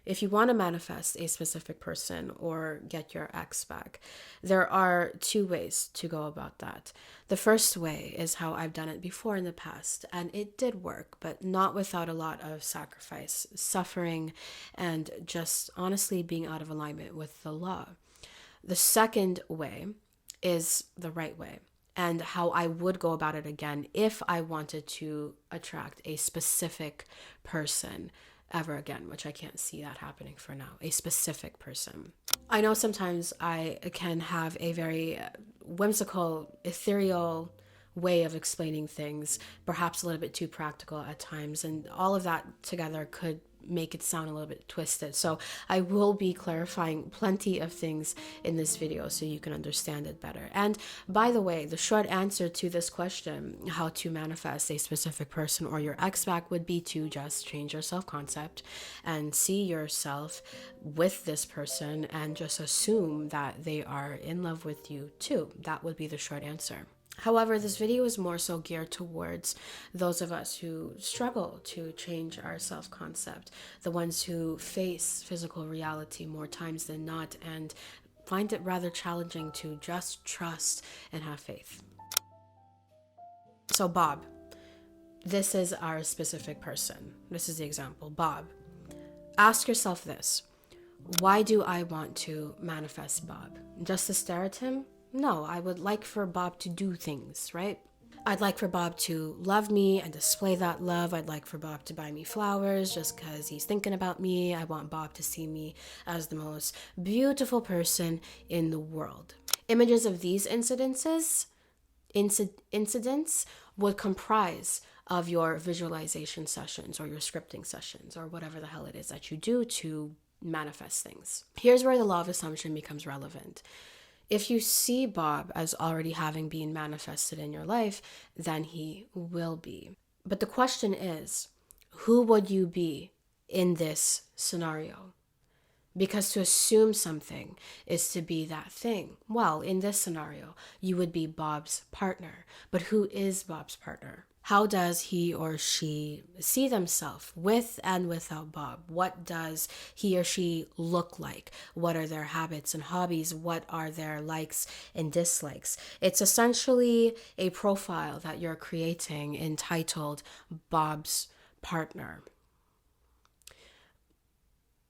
if you want to manifest a specific person or get your ex back, there are two ways to go about that. The first way is how I've done it before in the past, and it did work, but not without a lot of sacrifice, suffering, and just honestly being out of alignment with the law. The second way is the right way, and how I would go about it again if I wanted to attract a specific person ever again, which I can't see that happening for now, a specific person. I know sometimes I can have a very whimsical, ethereal way of explaining things, perhaps a little bit too practical at times, and all of that together could make it sound a little bit twisted. So I will be clarifying plenty of things in this video so you can understand it better. And by the way, the short answer to this question, how to manifest a specific person or your ex back, would be to just change your self-concept and see yourself with this person and just assume that they are in love with you too. That would be the short answer. However, this video is more so geared towards those of us who struggle to change our self-concept, the ones who face physical reality more times than not and find it rather challenging to just trust and have faith. So Bob, this is our specific person. This is the example. Bob, ask yourself this: why do I want to manifest Bob? Just to stare at him? No, I would like for Bob to do things, right? I'd like for Bob to love me and display that love. I'd like for Bob to buy me flowers just because he's thinking about me. I want Bob to see me as the most beautiful person in the world. Images of these incidents would comprise of your visualization sessions or your scripting sessions or whatever the hell it is that you do to manifest things. Here's where the law of assumption becomes relevant. If you see Bob as already having been manifested in your life, then he will be. But the question is, who would you be in this scenario? Because to assume something is to be that thing. Well, in this scenario, you would be Bob's partner. But who is Bob's partner? How does he or she see themselves with and without Bob? What does he or she look like? What are their habits and hobbies? What are their likes and dislikes? It's essentially a profile that you're creating entitled Bob's Partner.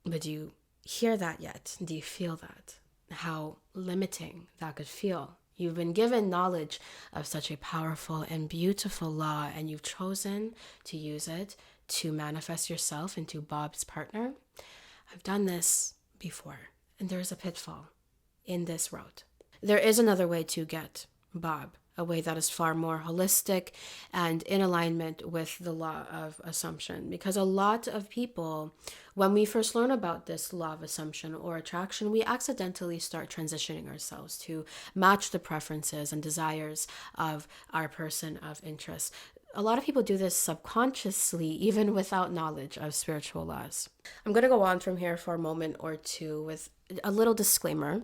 But do you hear that yet? Do you feel that? How limiting that could feel? You've been given knowledge of such a powerful and beautiful law, and you've chosen to use it to manifest yourself into Bob's partner. I've done this before, and there's a pitfall in this route. There is another way to get Bob, a way that is far more holistic and in alignment with the law of assumption. Because a lot of people, when we first learn about this law of assumption or attraction, we accidentally start transitioning ourselves to match the preferences and desires of our person of interest. A lot of people do this subconsciously, even without knowledge of spiritual laws. I'm going to go on from here for a moment or two with a little disclaimer,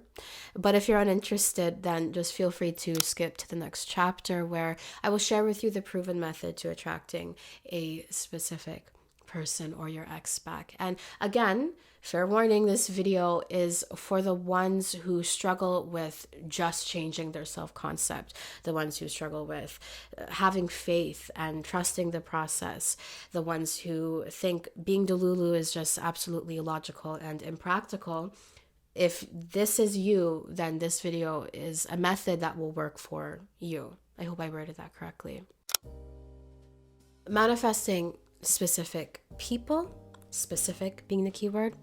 but if you're uninterested, then just feel free to skip to the next chapter where I will share with you the proven method to attracting a specific person or your ex back. And again, fair warning, this video is for the ones who struggle with just changing their self-concept, the ones who struggle with having faith and trusting the process, the ones who think being Delulu is just absolutely illogical and impractical. If this is you, then this video is a method that will work for you. I hope I worded that correctly. Manifesting specific people, specific being the key word,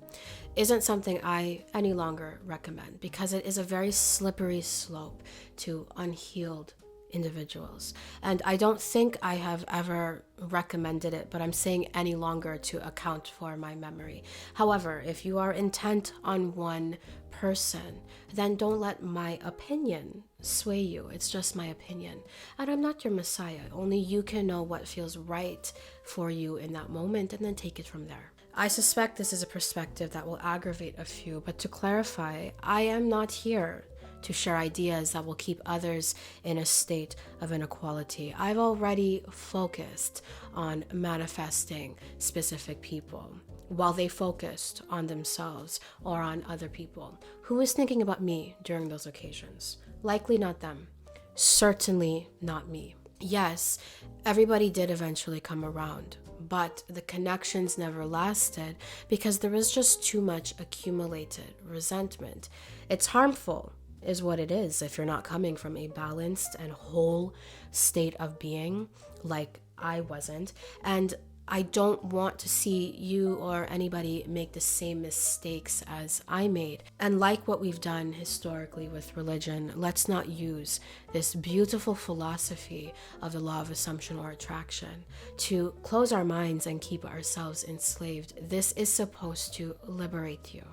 isn't something I any longer recommend because it is a very slippery slope to unhealed individuals. And I don't think I have ever recommended it, but I'm saying any longer to account for my memory. However, if you are intent on one person, then don't let my opinion sway you. It's just my opinion. And I'm not your messiah. Only you can know what feels right for you in that moment and then take it from there. I suspect this is a perspective that will aggravate a few, but to clarify, I am not here to share ideas that will keep others in a state of inequality. I've already focused on manifesting specific people. while they focused on themselves or on other people. Who was thinking about me during those occasions? Likely not them. Certainly not me. Yes, everybody did eventually come around, but the connections never lasted because there was just too much accumulated resentment. It's harmful, is what it is, if you're not coming from a balanced and whole state of being like I wasn't. And I don't want to see you or anybody make the same mistakes as I made. And like what we've done historically with religion, let's not use this beautiful philosophy of the law of assumption or attraction to close our minds and keep ourselves enslaved. This is supposed to liberate you.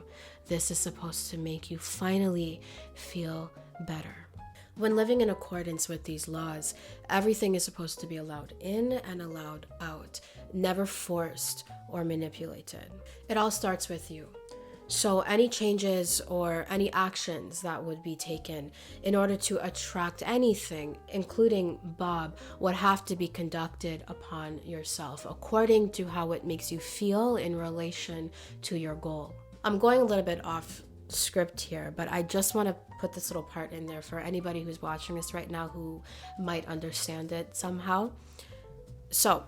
This is supposed to make you finally feel better. When living in accordance with these laws, everything is supposed to be allowed in and allowed out, never forced or manipulated. It all starts with you. So any changes or any actions that would be taken in order to attract anything, including Bob, would have to be conducted upon yourself according to how it makes you feel in relation to your goal. I'm going a little bit off script here, but I just want to put this little part in there for anybody who's watching this right now who might understand it somehow. So,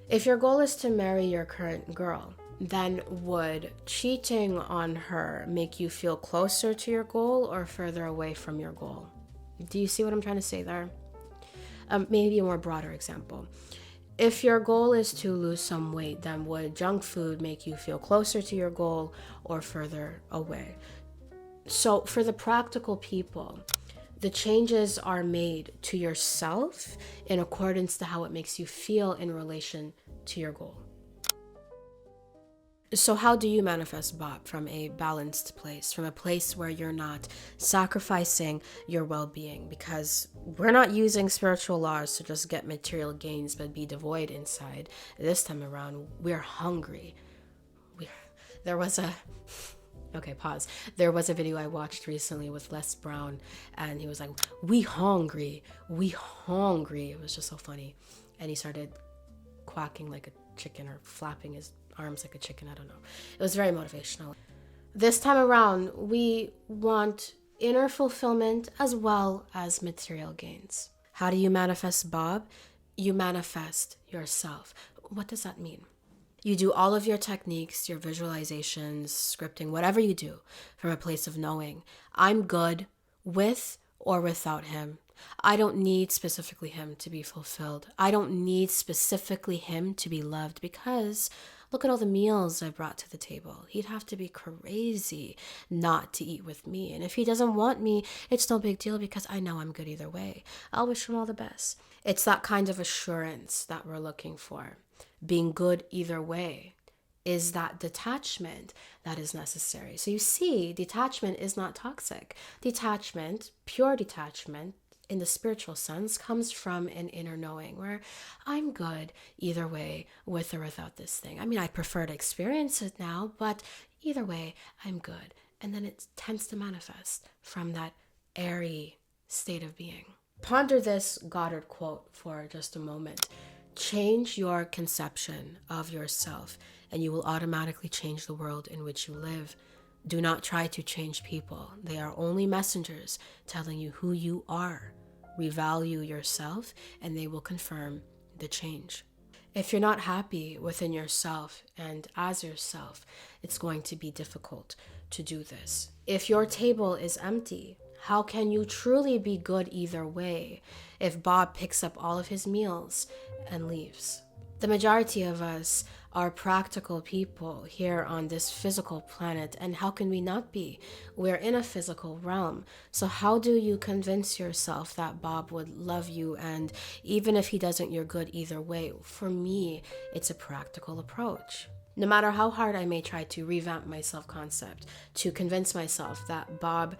if your goal is to marry your current girl, then would cheating on her make you feel closer to your goal or further away from your goal? Do you see what I'm trying to say there? Maybe a more broader example. If your goal is to lose some weight, then would junk food make you feel closer to your goal or further away? So for the practical people, the changes are made to yourself in accordance to how it makes you feel in relation to your goal. So how do you manifest Bob from a balanced place, from a place where you're not sacrificing your well-being? Because we're not using spiritual laws to just get material gains but be devoid inside. This time around, we're hungry. There was a video I watched recently with Les Brown, and he was like, we hungry. It was just so funny. And he started quacking like a chicken or flapping his arms like a chicken. I don't know. It was very motivational. This time around, we want inner fulfillment as well as material gains. How do you manifest Bob? You manifest yourself. What does that mean? You do all of your techniques, your visualizations, scripting, whatever you do from a place of knowing, I'm good with or without him. I don't need specifically him to be fulfilled. I don't need specifically him to be loved because look at all the meals I brought to the table. He'd have to be crazy not to eat with me. And if he doesn't want me, it's no big deal because I know I'm good either way. I'll wish him all the best. It's that kind of assurance that we're looking for. Being good either way is that detachment that is necessary. So you see, detachment is not toxic. Detachment, pure detachment, in the spiritual sense, comes from an inner knowing where I'm good either way, with or without this thing. I mean, I prefer to experience it now, but either way, I'm good. And then it tends to manifest from that airy state of being. Ponder this Goddard quote for just a moment. Change your conception of yourself, and you will automatically change the world in which you live. Do not try to change people. They are only messengers telling you who you are. Revalue yourself, and they will confirm the change. If you're not happy within yourself and as yourself, it's going to be difficult to do this. If your table is empty, how can you truly be good either way if Bob picks up all of his meals and leaves? The majority of us are practical people here on this physical planet, and how can we not be? We're in a physical realm. So how do you convince yourself that Bob would love you, and even if he doesn't, you're good either way? For me, it's a practical approach. No matter how hard I may try to revamp my self-concept, to convince myself that Bob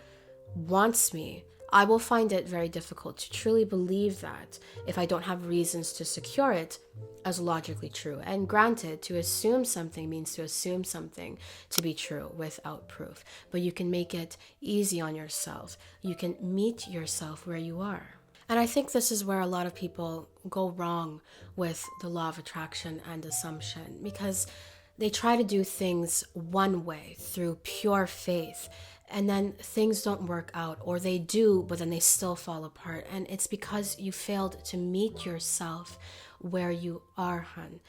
wants me, I will find it very difficult to truly believe that if I don't have reasons to secure it as logically true. And granted, to assume something means to assume something to be true without proof. But you can make it easy on yourself. You can meet yourself where you are. And I think this is where a lot of people go wrong with the law of attraction and assumption, because They try to do things one way through pure faith, and then things don't work out, or they do, but then they still fall apart. And it's because you failed to meet yourself where you are, hun.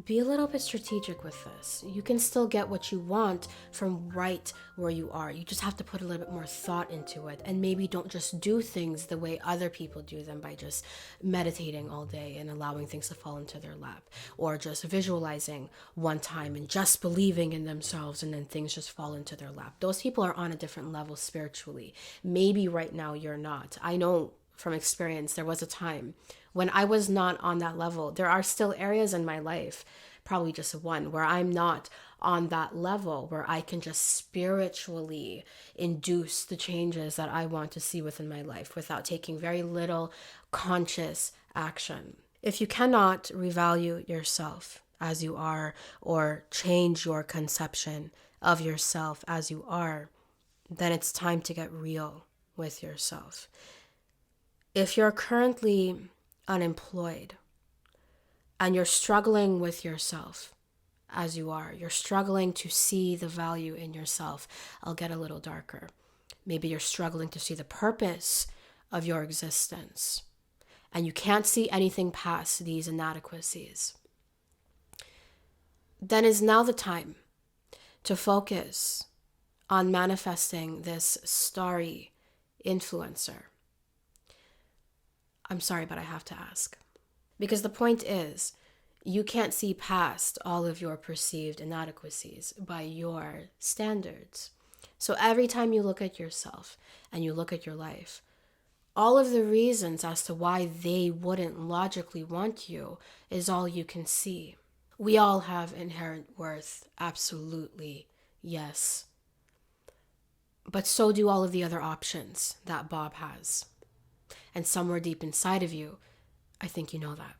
Be a little bit strategic with this. You can still get what you want from right where you are. You just have to put a little bit more thought into it, and maybe don't just do things the way other people do them by just meditating all day and allowing things to fall into their lap, or just visualizing one time and just believing in themselves and then things just fall into their lap. Those people are on a different level spiritually. Maybe right now you're not. I know from experience there was a time when I was not on that level. There are still areas in my life, probably just one, where I'm not on that level where I can just spiritually induce the changes that I want to see within my life without taking very little conscious action. If you cannot revalue yourself as you are, or change your conception of yourself as you are, then it's time to get real with yourself. If you're currently unemployed and you're struggling with yourself as you are, you're struggling to see the value in yourself, I'll get a little darker. Maybe you're struggling to see the purpose of your existence and you can't see anything past these inadequacies. Then is now the time to focus on manifesting this starry influencer. I'm sorry, but I have to ask. Because the point is, you can't see past all of your perceived inadequacies by your standards. So every time you look at yourself and you look at your life, all of the reasons as to why they wouldn't logically want you is all you can see. We all have inherent worth, absolutely, yes. But so do all of the other options that Bob has. And somewhere deep inside of you, I think you know that.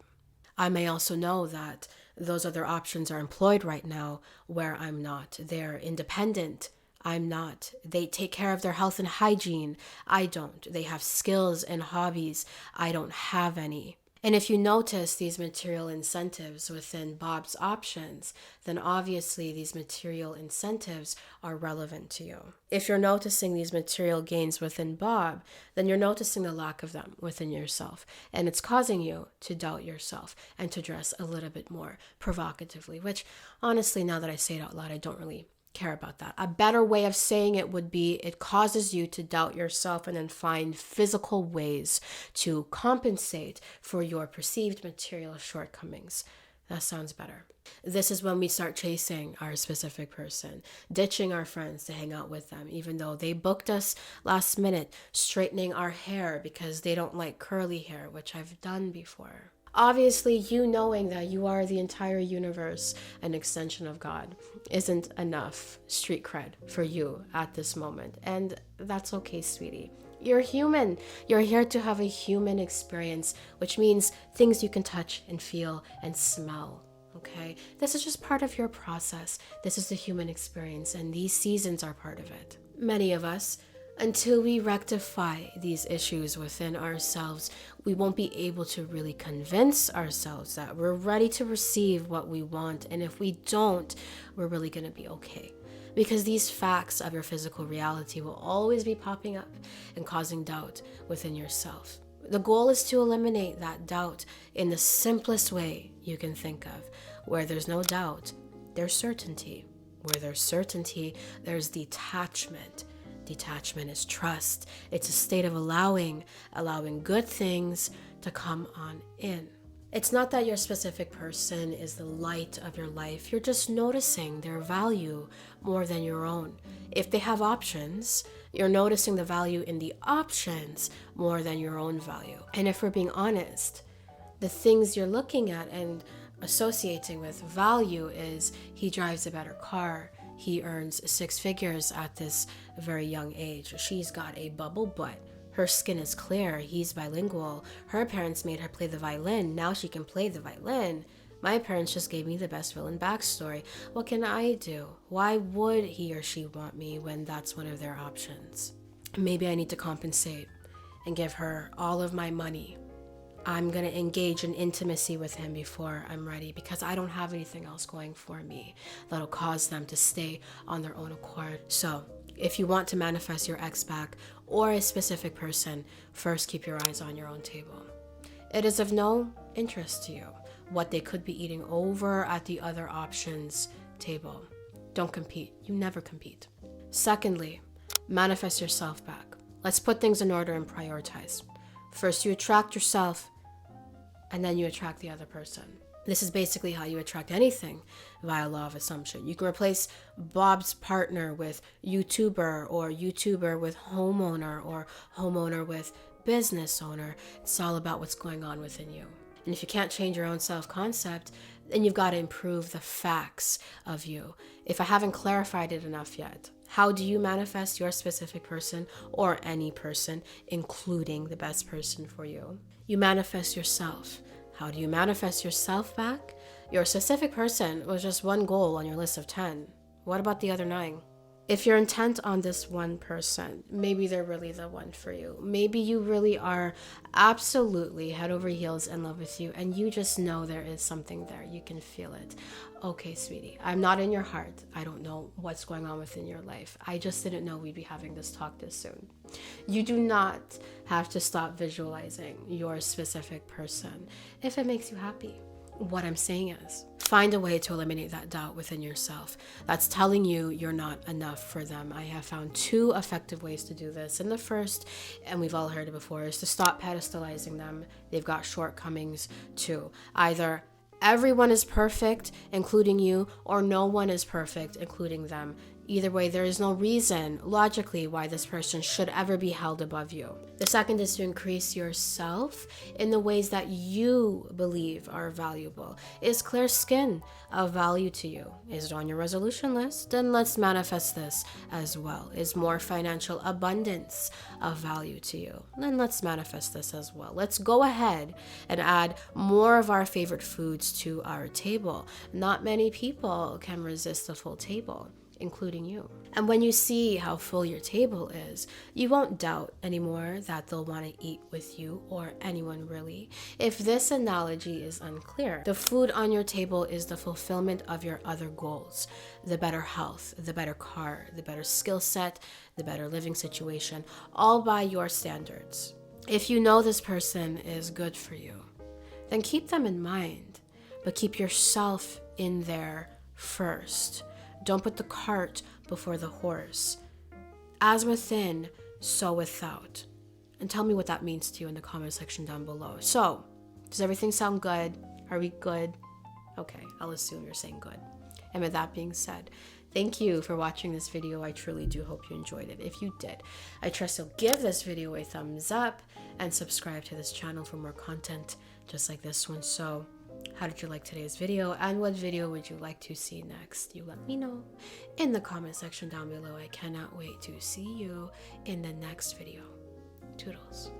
I may also know that those other options are employed right now where I'm not. They're independent. I'm not. They take care of their health and hygiene. I don't. They have skills and hobbies. I don't have any. And if you notice these material incentives within Bob's options, then obviously these material incentives are relevant to you. If you're noticing these material gains within Bob, then you're noticing the lack of them within yourself. And it's causing you to doubt yourself and to dress a little bit more provocatively, which honestly, now that I say it out loud, I don't really care about that. A better way of saying it would be it causes you to doubt yourself and then find physical ways to compensate for your perceived material shortcomings. That sounds better. This is when we start chasing our specific person, ditching our friends to hang out with them, even though they booked us last minute, straightening our hair because they don't like curly hair, which I've done before. Obviously, you knowing that you are the entire universe, an extension of God, isn't enough street cred for you at this moment. And that's okay, sweetie. You're human. You're here to have a human experience, which means things you can touch and feel and smell. Okay? This is just part of your process. This is the human experience, and these seasons are part of it. Many of us, until we rectify these issues within ourselves, we won't be able to really convince ourselves that we're ready to receive what we want. And if we don't, we're really going to be okay. Because these facts of your physical reality will always be popping up and causing doubt within yourself. The goal is to eliminate that doubt in the simplest way you can think of. Where there's no doubt, there's certainty. Where there's certainty, there's detachment. Detachment is trust. It's a state of allowing good things to come on in. It's not that your specific person is the light of your life. You're just noticing their value more than your own. If they have options, you're noticing the value in the options more than your own value. And if we're being honest, the things you're looking at and associating with value is he drives a better car. He earns 6 figures at this very young age. She's got a bubble butt. Her skin is clear. He's bilingual. Her parents made her play the violin. Now she can play the violin. My parents just gave me the best villain backstory. What can I do? Why would he or she want me when that's one of their options? Maybe I need to compensate and give her all of my money I'm going to engage in intimacy with him before I'm ready because I don't have anything else going for me that'll cause them to stay on their own accord. So if you want to manifest your ex back or a specific person, first keep your eyes on your own table. It is of no interest to you what they could be eating over at the other options table. Don't compete. You never compete. Secondly, manifest yourself back. Let's put things in order and prioritize. First, you attract yourself, and then you attract the other person. This is basically how you attract anything via law of assumption. You can replace Bob's partner with YouTuber, or YouTuber with homeowner, or homeowner with business owner. It's all about what's going on within you. And if you can't change your own self-concept, then you've got to improve the facts of you. If I haven't clarified it enough yet, how do you manifest your specific person or any person, including the best person for you? You manifest yourself. How do you manifest yourself back? Your specific person was just one goal on your list of 10. What about the other 9? If you're intent on this one person, maybe they're really the one for you. Maybe you really are absolutely head over heels in love with you, and you just know there is something there. You can feel it. Okay, sweetie, I'm not in your heart. I don't know what's going on within your life. I just didn't know we'd be having this talk this soon. You do not have to stop visualizing your specific person if it makes you happy. What I'm saying is, find a way to eliminate that doubt within yourself that's telling you you're not enough for them. I have found 2 effective ways to do this. And the first, and we've all heard it before, is to stop pedestalizing them. They've got shortcomings too. Either everyone is perfect, including you, or no one is perfect, including them. Either way, there is no reason, logically, why this person should ever be held above you. The second is to increase yourself in the ways that you believe are valuable. Is clear skin of value to you? Is it on your resolution list? Then let's manifest this as well. Is more financial abundance of value to you? Then let's manifest this as well. Let's go ahead and add more of our favorite foods to our table. Not many people can resist a full table, including you. And when you see how full your table is, you won't doubt anymore that they'll want to eat with you or anyone really. If this analogy is unclear, the food on your table is the fulfillment of your other goals. The better health, the better car, the better skill set, the better living situation, all by your standards. If you know this person is good for you, then keep them in mind, but keep yourself in there first. Don't put the cart before the horse. As within, so without. And tell me what that means to you in the comment section down below. So, does everything sound good? Are we good? Okay, I'll assume you're saying good. And with that being said, thank you for watching this video. I truly do hope you enjoyed it. If you did, I trust you'll give this video a thumbs up and subscribe to this channel for more content just like this one. So, how did you like today's video, and what video would you like to see next? You let me know in the comment section down below. I cannot wait to see you in the next video. Toodles.